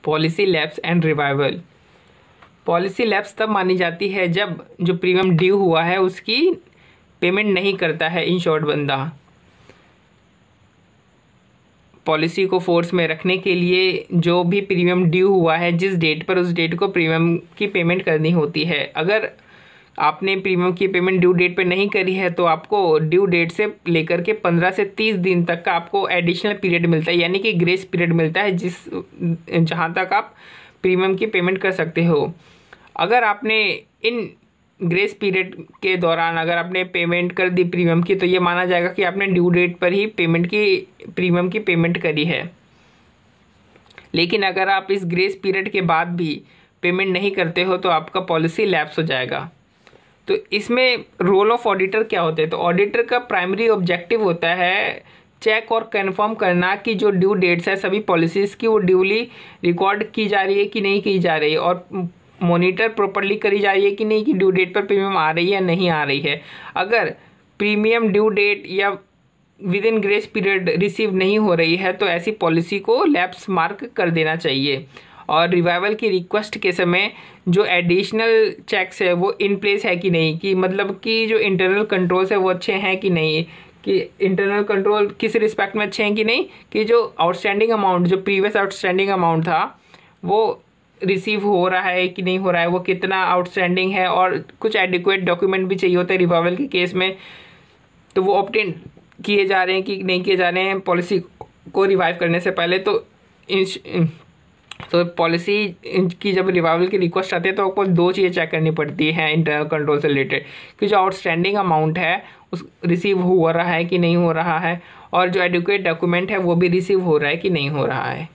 Policy lapse and revival. Policy lapse तब मानी जाती है जब जो प्रीमियम ड्यू हुआ है उसकी पेमेंट नहीं करता है इंश्योर्ड बंदा। पॉलिसी को फोर्स में रखने के लिए जो भी प्रीमियम ड्यू हुआ है जिस डेट पर, उस डेट को प्रीमियम की पेमेंट करनी होती है। अगर आपने प्रीमियम की पेमेंट ड्यू डेट पे नहीं करी है तो आपको ड्यू डेट से लेकर के 15 से 30 दिन तक का आपको एडिशनल पीरियड मिलता है, यानी कि ग्रेस पीरियड मिलता है जहाँ तक आप प्रीमियम की पेमेंट कर सकते हो। अगर आपने इन ग्रेस पीरियड के दौरान अगर आपने पेमेंट कर दी प्रीमियम की तो ये माना जाएगा कि आपने ड्यू डेट पर ही प्रीमियम की पेमेंट करी है। लेकिन अगर आप इस ग्रेस पीरियड के बाद भी पेमेंट नहीं करते हो तो आपका पॉलिसी लैप्स हो जाएगा। तो इसमें रोल ऑफ ऑडिटर क्या होते हैं? तो ऑडिटर का प्राइमरी ऑब्जेक्टिव होता है चेक और कंफर्म करना कि जो ड्यू डेट्स है सभी पॉलिसीज़ की वो ड्यूली रिकॉर्ड की जा रही है कि नहीं की जा रही है, और मॉनिटर प्रॉपर्ली करी जा रही है कि नहीं कि ड्यू डेट पर प्रीमियम आ रही है या नहीं आ रही है। अगर प्रीमियम ड्यू डेट या with in grace period receive नहीं हो रही है तो ऐसी पॉलिसी को लैप्स मार्क कर देना चाहिए। और रिवाइवल की रिक्वेस्ट के समय जो एडिशनल चेक्स है वो इन प्लेस है कि नहीं, कि मतलब कि जो इंटरनल कंट्रोल्स है वो अच्छे हैं कि नहीं, कि इंटरनल कंट्रोल किस रिस्पेक्ट में अच्छे हैं कि नहीं, कि जो आउटस्टैंडिंग अमाउंट, जो प्रीवियस आउटस्टैंडिंग अमाउंट था वो रिसीव हो रहा है कि नहीं हो रहा है, वो कितना आउटस्टैंडिंग है, और कुछ एडिक्वेट डॉक्यूमेंट भी चाहिए होता है रिवाइवल के केस में, तो वो ऑब्टेन किए जा रहे हैं कि नहीं किए जा रहे हैं पॉलिसी को रिवाइव करने से पहले। तो पॉलिसी की जब रिवाइवल की रिक्वेस्ट आती है तो आपको दो चीज़ें चेक करनी पड़ती है इंटरनल कंट्रोल से रिलेटेड, कि जो आउटस्टैंडिंग अमाउंट है उस रिसीव हो रहा है कि नहीं हो रहा है, और जो एडिक्वेट डॉक्यूमेंट है वो भी रिसीव हो रहा है कि नहीं हो रहा है।